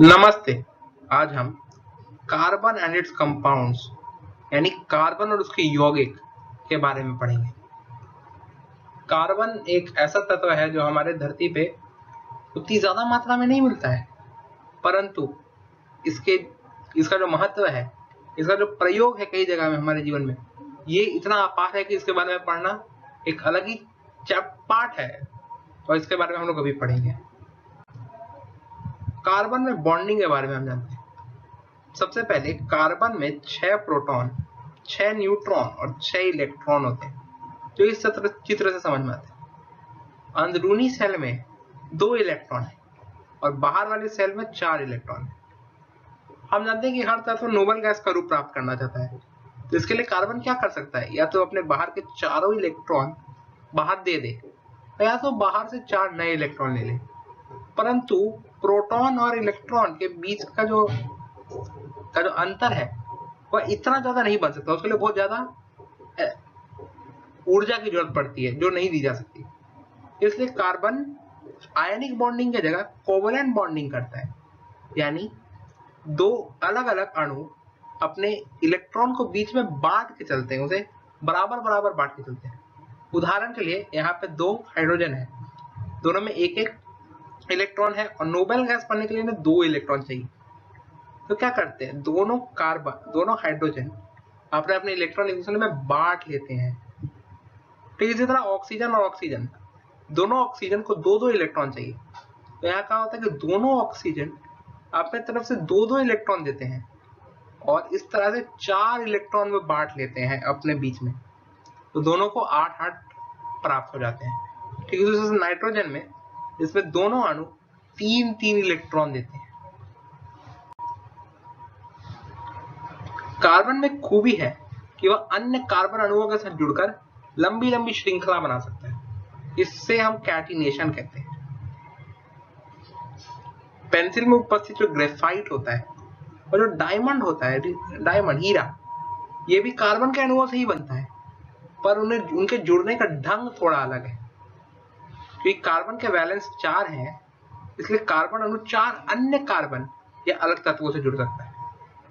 नमस्ते। आज हम कार्बन एंड इट्स कंपाउंड्स यानी कार्बन और उसके यौगिक के बारे में पढ़ेंगे। कार्बन एक ऐसा तत्व है जो हमारे धरती पे उतनी ज्यादा मात्रा में नहीं मिलता है, परंतु इसका जो महत्व है, इसका जो प्रयोग है कई जगह में हमारे जीवन में, ये इतना अपार है कि इसके बारे में पढ़ना एक अलग ही पाठ है और इसके बारे में हम लोग अभी पढ़ेंगे। कार्बन में बॉन्डिंग के बारे में हम जानते हैं। सबसे पहले कार्बन में 6 प्रोटॉन, 6 न्यूट्रॉन और 6 इलेक्ट्रॉन होते हैं, जो इस चित्र से समझ में आते हैं। अंदरूनी सेल में 2 इलेक्ट्रॉन है और बाहर वाले सेल में 4 इलेक्ट्रॉन है। हम जानते हैं कि हर तत्व नोबल गैस का रूप प्राप्त करना चाहता है, तो इसके लिए कार्बन क्या कर सकता है? या तो अपने बाहर के चारों इलेक्ट्रॉन बाहर दे दे, या तो बाहर से 4 नए इलेक्ट्रॉन ले ले। परंतु प्रोटॉन और इलेक्ट्रॉन के बीच का जो अंतर है वह इतना ज्यादा नहीं बन सकता। उसके लिए बहुत ज्यादा ऊर्जा की जरूरत पड़ती है जो नहीं दी जा सकती। इसलिए कार्बन आयनिक बॉन्डिंग की जगह कोवलेंट बॉन्डिंग करता है, यानी दो अलग अलग अणु अपने इलेक्ट्रॉन को बीच में बांट के चलते हैं, उसे बराबर बराबर बांट के चलते हैं। उदाहरण के लिए यहाँ पे 2 हाइड्रोजन है, दोनों में एक एक इलेक्ट्रॉन है और नोबेल गैस बनने के लिए 2 इलेक्ट्रॉन चाहिए। तो क्या करते हैं, दोनों हाइड्रोजन अपने अपने इलेक्ट्रॉन एक दूसरे में बांट लेते हैं। तो इसी तरह ऑक्सीजन और ऑक्सीजन, दोनों ऑक्सीजन को 2-2 इलेक्ट्रॉन चाहिए। तो यहाँ क्या होता है कि दोनों ऑक्सीजन अपने तरफ से 2-2 इलेक्ट्रॉन देते हैं और इस तरह से 4 इलेक्ट्रॉन में बांट लेते हैं अपने बीच में। तो दोनों को 8-8 प्राप्त हो जाते हैं। ठीक है, तो नाइट्रोजन में इसमें दोनों अणु 3-3 इलेक्ट्रॉन देते हैं। कार्बन में खूबी है कि वह अन्य कार्बन अणुओं के साथ जुड़कर लंबी लंबी श्रृंखला बना सकता है। इससे हम कैटिनेशन कहते हैं। पेंसिल में उपस्थित जो ग्रेफाइट होता है और जो डायमंड होता है, डायमंड हीरा, ये भी कार्बन के अणुओं से ही बनता है, पर उनके जुड़ने का ढंग थोड़ा अलग है। क्योंकि कार्बन के वैलेंस 4 हैं, इसलिए कार्बन अणु 4 अन्य कार्बन या अलग तत्वों से जुड़ सकता है।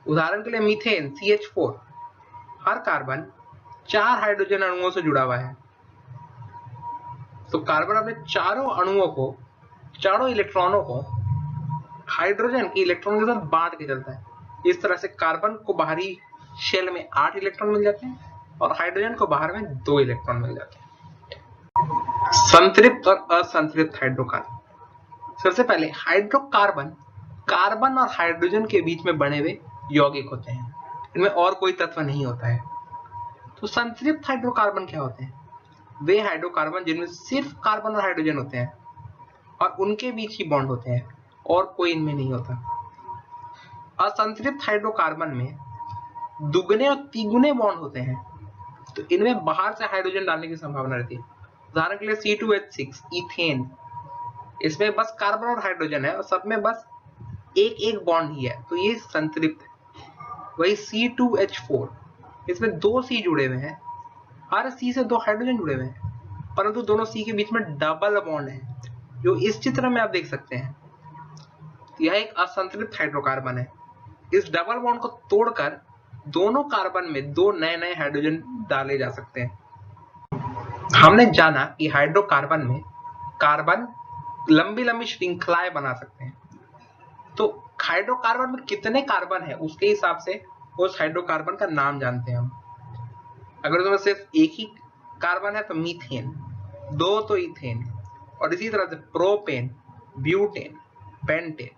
उदाहरण के लिए मीथेन CH4, हर कार्बन 4 हाइड्रोजन अणुओं से जुड़ा हुआ है। तो कार्बन अपने चारों इलेक्ट्रॉनों को हाइड्रोजन के इलेक्ट्रॉन के साथ बांट के चलता है। इस तरह से कार्बन को बाहरी शेल में 8 इलेक्ट्रॉन मिल जाते हैं और हाइड्रोजन को बाहर में 2 इलेक्ट्रॉन मिल जाते हैं। संतृप्त और असंतृप्त हाइड्रोकार्बन। सबसे पहले हाइड्रोकार्बन कार्बन और हाइड्रोजन के बीच में बने हुए यौगिक होते हैं, इनमें और कोई तत्व नहीं होता है। तो संतृप्त हाइड्रोकार्बन क्या होते हैं? वे हाइड्रोकार्बन जिनमें सिर्फ कार्बन और हाइड्रोजन होते हैं और उनके बीच ही बॉन्ड होते हैं और कोई इनमें नहीं होता। असंतृप्त हाइड्रोकार्बन में दुगने और तिगुने बॉन्ड होते हैं, तो इनमें बाहर से हाइड्रोजन डालने की संभावना रहती है। उदाहरण के लिए C2H6 इथेन, इसमें बस कार्बन और हाइड्रोजन है और सब में बस एक एक बॉन्ड ही है, तो ये संतृप्त है। वही C2H4, इसमें 2 C जुड़े हुए हैं, हर C से 2 हाइड्रोजन जुड़े हुए हैं, परंतु दोनों C के बीच में डबल बॉन्ड है, जो इस चित्र में आप देख सकते हैं। यह एक असंतृप्त हाइड्रोकार्बन है। इस डबल बॉन्ड को तोड़कर दोनों कार्बन में 2 नए नए हाइड्रोजन डाले जा सकते हैं। हमने जाना कि हाइड्रोकार्बन में कार्बन लंबी लंबी श्रृंखलाएं बना सकते हैं। तो हाइड्रोकार्बन में कितने कार्बन है उसके हिसाब से उस हाइड्रोकार्बन का नाम जानते हैं हम। अगर उसमें सिर्फ एक ही कार्बन है तो मीथेन, 2 तो इथेन, और इसी तरह से प्रोपेन, ब्यूटेन, पेंटेन,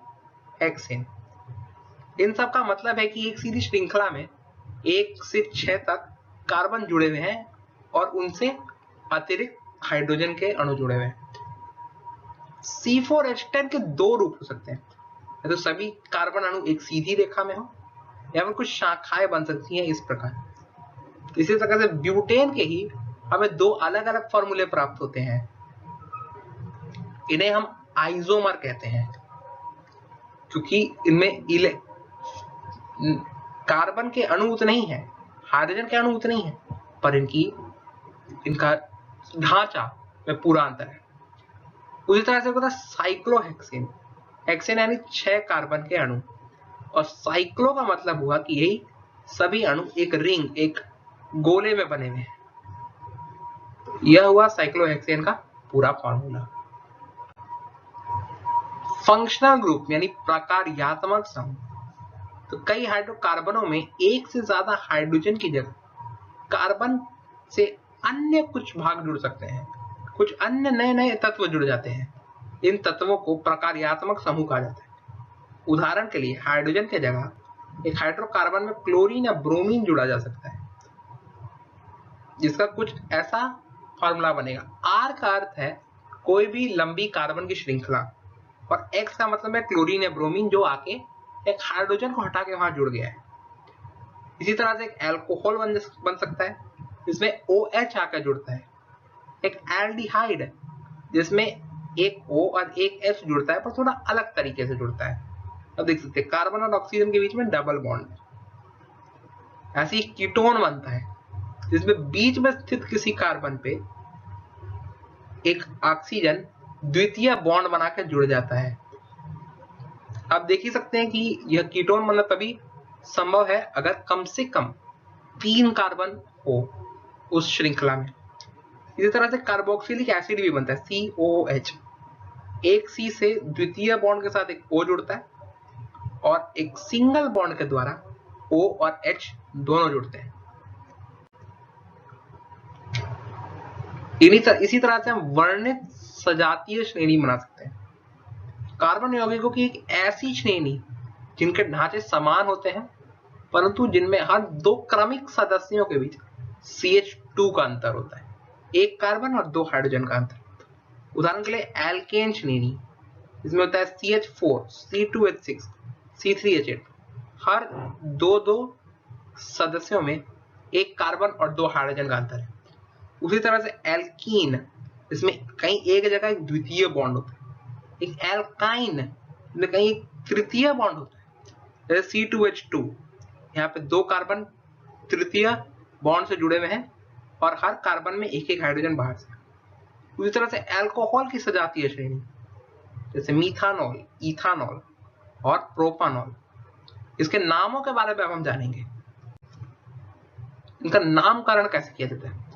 हेक्सेन। इन सब का मतलब है कि एक सीधी श्रृंखला में 1 से 6 तक कार्बन जुड़े हुए हैं और उनसे अतिरिक्त हाइड्रोजन के अणु जुड़े हुए हैं। C4H10 के 2 रूप हो सकते हैं, तो सभी कार्बन अणु एक सीधी रेखा में हो या फिर कुछ शाखाएं बन सकती हैं इस प्रकार। इसी तरह से ब्यूटेन के ही हमें 2 अलग अलग फॉर्मूले प्राप्त होते हैं। इन्हें हम आइसोमर कहते हैं, क्योंकि इनमें कार्बन के अणु उतने ही हैं, हाइड्रोजन के अणु उतने ही हैं, पर इनका ढांचा में पूरा अंतर है। उसी तरह से होता है साइक्लोहेक्सेन, हेक्सेन यानी 6 कार्बन के अणु, और साइक्लो का मतलब हुआ कि यही सभी अणु एक रिंग, एक गोले में बने हुए हैं। यह हुआ साइक्लोहेक्सेन का पूरा फॉर्मूला। फंक्शनल ग्रुप यानी प्रकार्यात्मक समूह, तो कई हाइड्रोकार्बनों में एक से ज्यादा हाइड्रोजन की जगह कार्बन से अन्य कुछ भाग जुड़ सकते हैं, कुछ अन्य नए नए तत्व जुड़ जाते हैं। इन तत्वों को प्रकार्यात्मक समूह कहा जाता है। उदाहरण के लिए हाइड्रोजन के जगह एक हाइड्रोकार्बन में क्लोरीन या ब्रोमीन जुड़ा जा सकता है, जिसका कुछ ऐसा फॉर्मूला बनेगा। आर का अर्थ है कोई भी लंबी कार्बन की श्रृंखला, और एक्स का मतलब है क्लोरीन या ब्रोमीन जो आके एक हाइड्रोजन को हटा के वहां जुड़ गया है। इसी तरह से एक एल्कोहल बन सकता है जिसमें OH आकर जुड़ता है। एक एल्डिहाइड जिसमें एक O और एक H जुड़ता है, पर थोड़ा अलग तरीके से जुड़ता है। अब देख सकते हैं कार्बन और ऑक्सीजन के बीच में डबल बॉन्ड। ऐसे ही कीटोन बनता है जिसमें बीच में स्थित किसी कार्बन पे एक ऑक्सीजन द्वितीय बॉन्ड बनाकर जुड़ जाता है। आप देख ही सकते हैं कि यह कीटोन मतलब तभी संभव है अगर कम से कम 3 कार्बन हो उस श्रृंखला में। इसी तरह से कार्बोक्सिलिक एसिड भी बनता है, COOH। एक C से द्वितीय बॉन्ड के साथ एक O जुड़ता है, और एक सिंगल बॉन्ड के द्वारा O और H दोनों जुड़ते हैं। इसी तरह से हम वर्णित सजातीय श्रेणी बना सकते हैं। कार्बन यौगिकों की एक ऐसी श्रेणी जिनके ढांचे समान होते हैं, परंतु जिनमें हर 2 क्रमिक सदस्यों के बीच CH2 का अंतर होता है, एक कार्बन और 2 हाइड्रोजन का अंतर। उदाहरण के लिए एल्केन श्रेणी, इसमें होता है CH4, C2H6, C3H8। हर 2 सदस्यों में एक कार्बन और 2 हाइड्रोजन का अंतर है। उसी तरह से एल्कीन, इसमें कहीं एक जगह एक द्वितीय बॉन्ड होता है। एक एल्काइन में कहीं एक तृतीय बॉन्ड होता है, जैसे C2H2। यहाँ पे 2 कार्बन तृतीय बॉन्ड से जुड़े हुए हैं, और हर कार्बन में एक एक हाइड्रोजन बाहर से। उसी तरह से अल्कोहल की सजातीय श्रेणी, जैसे मीथानॉल, इथानॉल और प्रोपानॉल। इसके नामों के बारे में हम जानेंगे, इनका नामकरण कैसे किया जाता है।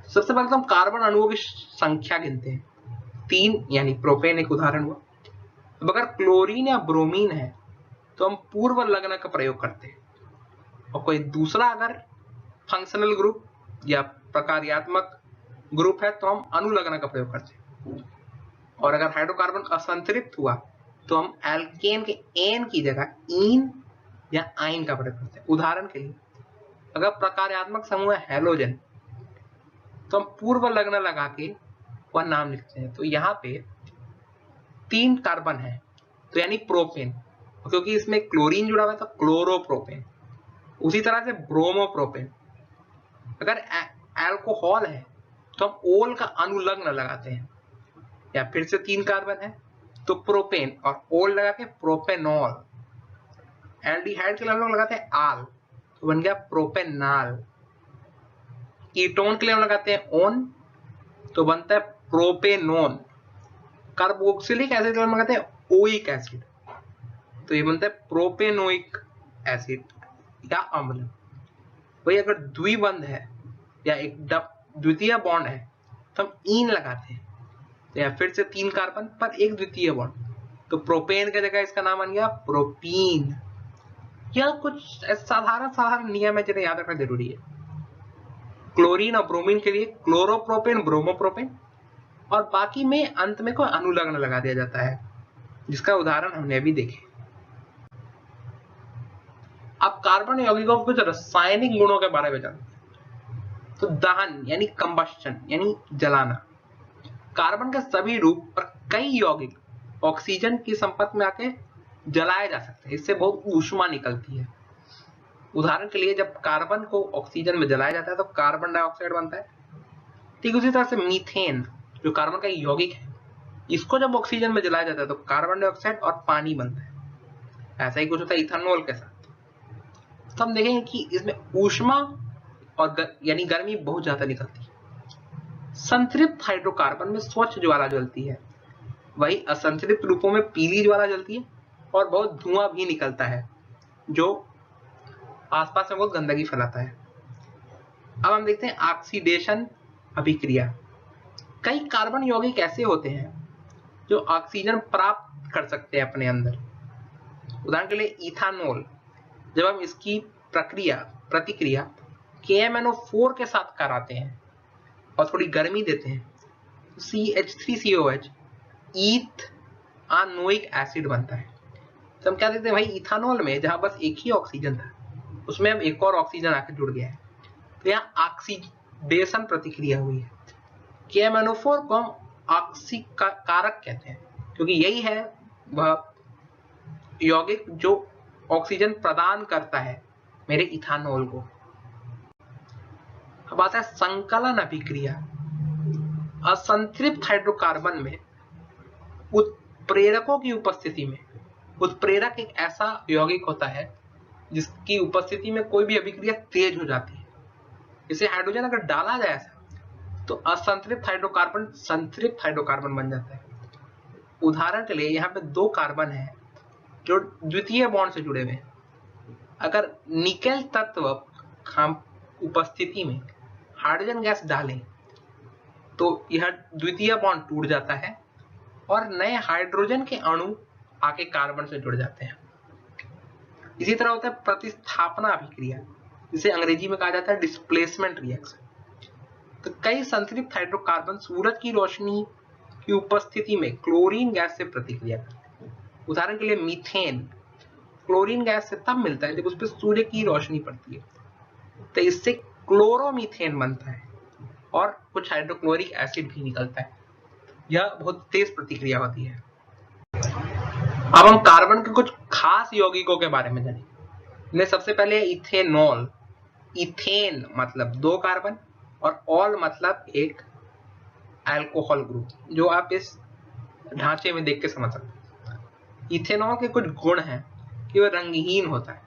सबसे पहले तो हम कार्बन अणुओं की संख्या गिनते हैं। 3 यानी प्रोपेन एक उदाहरण हुआ। अब अगर क्लोरीन या ब्रोमीन है तो हम पूर्व लग्न का प्रयोग करते हैं, और कोई दूसरा अगर फंक्शनल ग्रुप या प्रकार्यात्मक ग्रुप है तो हम अनुलग्न का प्रयोग करते हैं। और अगर हाइड्रोकार्बन असंतृप्त हुआ तो हम एल्केन के एन की जगह ईन या आइन का प्रयोग करते हैं। उदाहरण के लिए अगर प्रकार्यात्मक समूह है हेलोजन, तो हम पूर्व लग्न लगा के वह नाम लिखते हैं। तो यहाँ पे 3 कार्बन है, तो यानी प्रोपेन, क्योंकि इसमें क्लोरीन जुड़ा हुआ है तो क्लोरोप्रोपेन। उसी तरह से ब्रोमोप्रोपेन। अगर अल्कोहल है तो हम ओल का अनुलग्न लगाते हैं, या फिर से 3 कार्बन है तो प्रोपेन और ओल लगा के प्रोपेनॉल। एल्डिहाइड के लिए हम लोग लगाते हैं आल, तो बन गया प्रोपेनाल। कीटोन के लिए हम लगाते हैं ओन, तो बनता है प्रोपेनोन। कार्बोक्सिलिक एसिड के लिए हम लगाते हैं ओइक एसिड, तो ये बनता है प्रोपेनोइक एसिड या अम्ल। वही अगर द्विबंध है या एक द्वितीय बॉन्ड है तो हम ईन लगाते हैं, तो या फिर से 3 कार्बन पर एक द्वितीय बॉन्ड, तो प्रोपेन की जगह इसका नाम बन गया प्रोपीन। यह कुछ साधारण नियम है जिन्हें याद रखना जरूरी है। क्लोरीन और ब्रोमीन के लिए क्लोरोप्रोपेन, ब्रोमोप्रोपेन, और बाकी में अंत में कोई अनुलग्न लगा दिया जाता है, जिसका उदाहरण हमने अभी देखे। अब कार्बन यौगिकों के कुछ रासायनिक गुणों के बारे में जानते हैं। तो दहन यानी कंबस्शन यानी जलाना। कार्बन के सभी रूप और कई यौगिक ऑक्सीजन के संपर्क में आके जलाए जा सकते हैं, इससे बहुत ऊष्मा निकलती है। उदाहरण के लिए जब कार्बन को ऑक्सीजन में जलाया जाता है तो कार्बन डाइऑक्साइड बनता है। ठीक उसी तरह से मीथेन जो कार्बन का यौगिक है, इसको जब ऑक्सीजन में जलाया जाता है तो कार्बन डाइऑक्साइड और पानी बनता है। ऐसा ही कुछ होता है इथेनॉल के साथ। तो हम देखेंगे कि इसमें ऊष्मा और यानी गर्मी बहुत ज्यादा निकलती है। संतृप्त हाइड्रोकार्बन में स्वच्छ ज्वाला जलती है, वही असंतृप्त रूपों में पीली ज्वाला जलती है और बहुत धुआं भी निकलता है जो आसपास में बहुत गंदगी फैलाता है। अब हम देखते हैं ऑक्सीडेशन अभिक्रिया। कई कार्बन यौगिक ऐसे होते हैं जो ऑक्सीजन प्राप्त कर सकते हैं अपने अंदर। उदाहरण के लिए इथानॉल, जब हम इसकी प्रतिक्रिया KMnO4 के साथ कराते हैं और थोड़ी गर्मी देते हैं तो CH3COH ईथानोइक एसिड बनता है। तो हम क्या देखते हैं भाई, इथानॉल में जहां बस एक ही ऑक्सीजन था उसमें अब एक और ऑक्सीजन आकर जुड़ गया है, तो यहाँ ऑक्सीडेशन प्रतिक्रिया हुई है। KMnO4 को हम ऑक्सीकारक कहते हैं क्योंकि यही है वह यौगिक जो ऑक्सीजन प्रदान करता है मेरे इथानॉल को। अब आता है संकलन अभिक्रिया। असंतृप्त हाइड्रोकार्बन में उत्प्रेरकों की उपस्थिति में, उत्प्रेरक एक ऐसा यौगिक होता है जिसकी उपस्थिति में कोई भी अभिक्रिया तेज हो जाती है। इसे हाइड्रोजन अगर डाला जाए तो असंतृप्त हाइड्रोकार्बन संतृप्त हाइड्रोकार्बन बन जाता है। उदाहरण के लिए यहाँ पे दो कार्बन है जो द्वितीय बॉन्ड से जुड़े हुए हैं। अगर निकेल तत्व हम उपस्थिति में हाइड्रोजन गैस डालें तो यह द्वितीय बॉन्ड टूट जाता है और नए हाइड्रोजन के अणु आके कार्बन से जुड़ जाते हैं। इसी तरह होता है प्रतिस्थापना अभिक्रिया, जिसे अंग्रेजी में कहा जाता है डिस्प्लेसमेंट रिएक्शन। तो कई संतृप्त हाइड्रोकार्बन सूरज की रोशनी की उपस्थिति में क्लोरीन गैस से प्रतिक्रिया करते हैं। उदाहरण के लिए मीथेन क्लोरीन गैस से तब मिलता है जब उस पर सूर्य की रोशनी पड़ती है, तो इससे क्लोरोमीथेन बनता है और कुछ हाइड्रोक्लोरिक एसिड भी निकलता है। यह बहुत तेज प्रतिक्रिया होती है। अब हम कार्बन के कुछ खास यौगिकों के बारे में जानेंगे। इनमें सबसे पहले इथेनॉल। इथेन मतलब दो कार्बन और ऑल मतलब एक अल्कोहल ग्रुप, जो आप इस ढांचे में देख के समझ सकते हैं। इथेनॉल के कुछ गुण हैं कि वह रंगहीन होता है,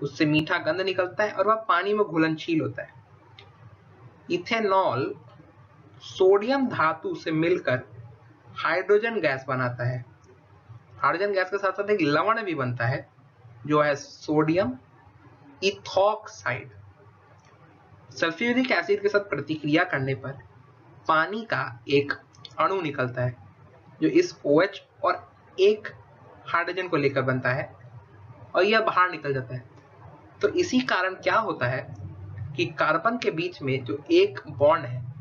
उससे मीठा गंध निकलता है और वह पानी में घुलनशील होता है। इथेनॉल सोडियम धातु से मिलकर हाइड्रोजन गैस बनाता है। हाइड्रोजन गैस के साथ साथ एक लवण भी बनता है जो है सोडियम इथॉक्साइड। सल्फ्यूरिक एसिड के साथ प्रतिक्रिया करने पर पानी का एक अणु निकलता है जो इस OH और एक हाइड्रोजन को लेकर बनता है और यह बाहर निकल जाता है। तो इसी कारण क्या होता है कि कार्बन के बीच में जो एक बॉन्ड है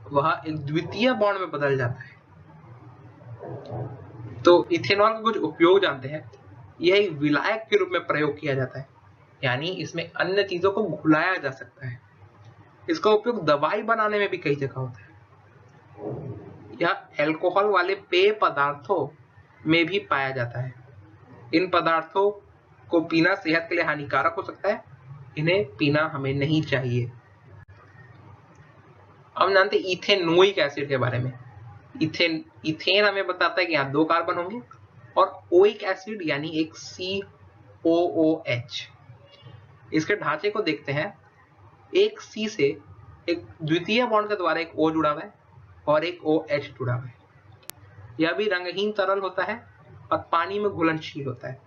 वह एक द्वितीय बॉन्ड में बदल जाता है। तो इथेनॉल के कुछ उपयोग जानते हैं। यह एक विलायक के रूप में प्रयोग किया जाता है, यानी इसमें अन्य चीजों को घुलाया जा सकता है। इसका उपयोग दवाई बनाने में भी कई जगह होता है। यह अल्कोहल वाले पेय पदार्थों में भी पाया जाता है। इन पदार्थों को पीना सेहत के लिए हानिकारक हो सकता है, इन्हें पीना हमें नहीं चाहिए। अब जानते हैं इथेनोइक एसिड के बारे में। इथेन हमें बताता है कि यहाँ दो कार्बन होंगे और ओइक एसिड यानी एक COOH। इसके ढांचे को देखते हैं। एक C से एक द्वितीय बॉन्ड के द्वारा एक O जुड़ा हुआ है और एक OH जुड़ा हुआ है। यह भी रंगहीन तरल होता है और पानी में घुलनशील होता है।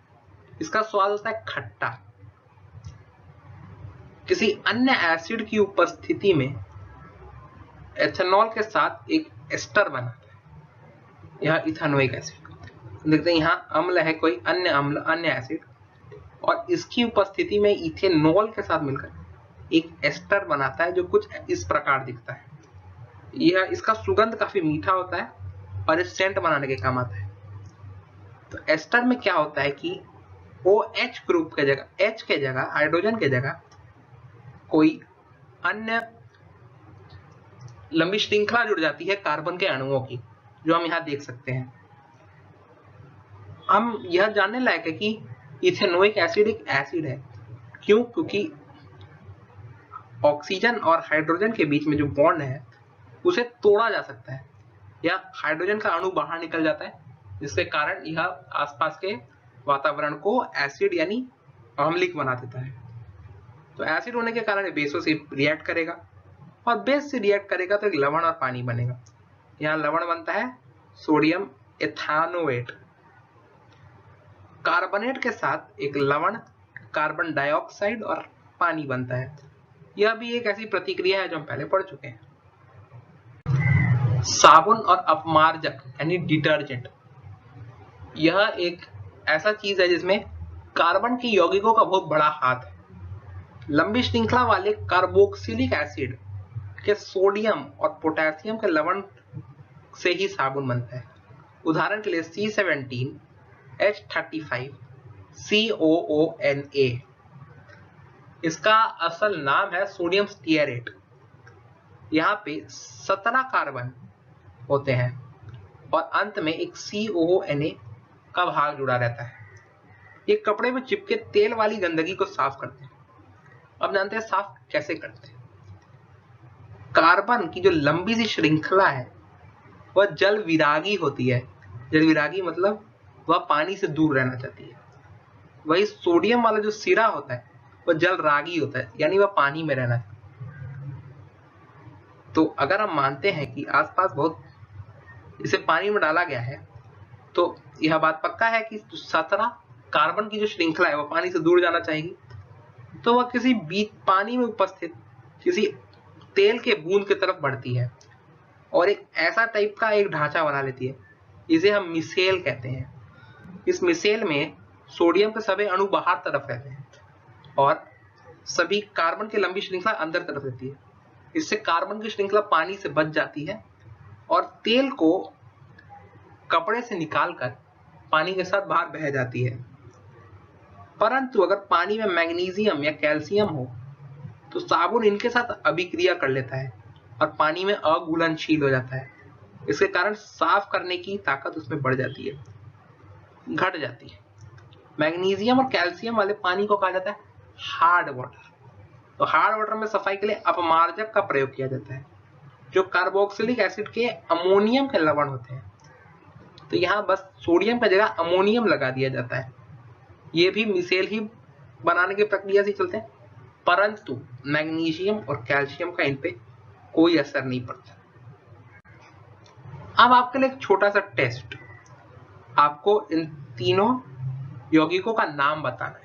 इसका स्वाद होता है खट्टा। किसी अन्य एसिड की उपस्थिति में एथेनॉल के साथ एक एस्टर बनाता है, यह इथेनोइक एसिड। देखते हैं यहाँ अम्ल है, कोई अन्य अम्ल, अन्य एसिड, और इसकी उपस्थिति में इथेनॉल के साथ मिलकर एक एस्टर बनाता है जो कुछ इस प्रकार दिखता है। यह इसका सुगंध काफी मीठा होता है और इस सेंट बनाने के काम आता है। तो एस्टर में क्या होता है कि OH ग्रुप के जगह, H के जगह, हाइड्रोजन के जगह कोई अन्य लंबी श्रृंखला जुड़ जाती है कार्बन के अणुओं की, जो हम यहाँ देख सकते हैं। हम यह जानने लायक है कि इथेनोइक एसिड एक एसिड है। क्यों? क्योंकि ऑक्सीजन और हाइड्रोजन के बीच में जो बॉन्ड है उसे तोड़ा जा सकता है, या हाइड्रोजन का अणु बाहर निकल जाता है, जिसके कारण यह आसपास के वातावरण को एसिड यानी अम्लिक बना देता है। तो एसिड होने के कारण बेसों से रिएक्ट करेगा और बेस से रिएक्ट करेगा तो एक लवण और पानी बनेगा। यहाँ लवण बनता है सोडियम एथानोएट। कार्बोनेट के साथ एक लवण कार्बन डाइऑक्साइड और पानी बनता है। यह भी एक ऐसी प्रतिक्रिया है जो हम पहले पढ़ चुके हैं। साबुन और अपमार्जक यानी डिटर्जेंट, यह एक ऐसा चीज है जिसमें कार्बन के यौगिकों का बहुत बड़ा हाथ है। लंबी श्रृंखला वाले कार्बोक्सिलिक एसिड के सोडियम और पोटेशियम के लवण से ही साबुन बनता है। उदाहरण के लिए C17, H35, COONA। इसका असल नाम है सोडियम स्टीयरेट। यहाँ पे 17 कार्बन होते हैं और अंत में एक COONA का भाग जुड़ा रहता है। ये कपड़े में चिपके तेल वाली गंदगी को साफ करते हैं। अब जानते हैं साफ कैसे करते हैं। कार्बन की जो लंबी सी श्रृंखला है वह जल विरागी होती है। जल विरागी मतलब वह पानी से दूर रहना चाहती है। वही सोडियम वाला जो सिरा होता है वह जल रागी होता है, यानी वह पानी में रहना चाहता है। तो अगर हम मानते हैं कि आसपास बहुत इसे पानी में डाला गया है तो यह बात पक्का है कि 17 कार्बन की जो श्रृंखला है वह पानी से दूर जाना चाहेगी। तो वह किसी बीच पानी में उपस्थित किसी तेल के बूंद की तरफ बढ़ती है और एक ऐसा टाइप का एक ढांचा बना लेती है। इसे हम मिसेल कहते हैं। इस मिसेल में सोडियम के सभी अणु बाहर तरफ रहते हैं और सभी कार्बन की लंबी श्रृंखला अंदर तरफ रहती है। इससे कार्बन की श्रृंखला पानी से बच जाती है और तेल को कपड़े से निकालकर पानी के साथ बाहर बह जाती है। परंतु अगर पानी में मैग्नीशियम या कैल्शियम हो तो साबुन इनके साथ अभिक्रिया कर लेता है और पानी में अघुलनशील हो जाता है। इसके कारण साफ करने की ताकत उसमें बढ़ जाती है, घट जाती है। मैग्नीशियम और कैल्शियम वाले पानी को कहा जाता है हार्ड वाटर। तो हार्ड वाटर में सफाई के लिए अपमार्जक का प्रयोग किया जाता है जो कार्बोक्सिलिक एसिड के अमोनियम के लवण होते हैं। तो यहाँ बस सोडियम की जगह अमोनियम लगा दिया जाता है। ये भी मिसेल ही बनाने की प्रक्रिया से चलते हैं, परंतु मैग्नीशियम और कैल्शियम का इन पे कोई असर नहीं पड़ता। अब आपके लिए एक छोटा सा टेस्ट, आपको इन तीनों यौगिकों का नाम बताना है।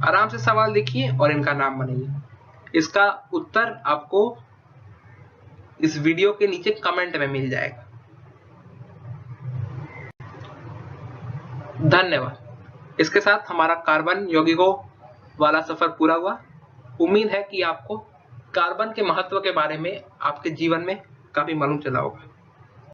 आराम से सवाल देखिए और इनका नाम बनाइए। इसका उत्तर आपको इस वीडियो के नीचे कमेंट में मिल जाएगा। धन्यवाद। इसके साथ हमारा कार्बन यौगिकों वाला सफर पूरा हुआ। उम्मीद है कि आपको कार्बन के महत्व के बारे में आपके जीवन में काफी मालूम चला होगा।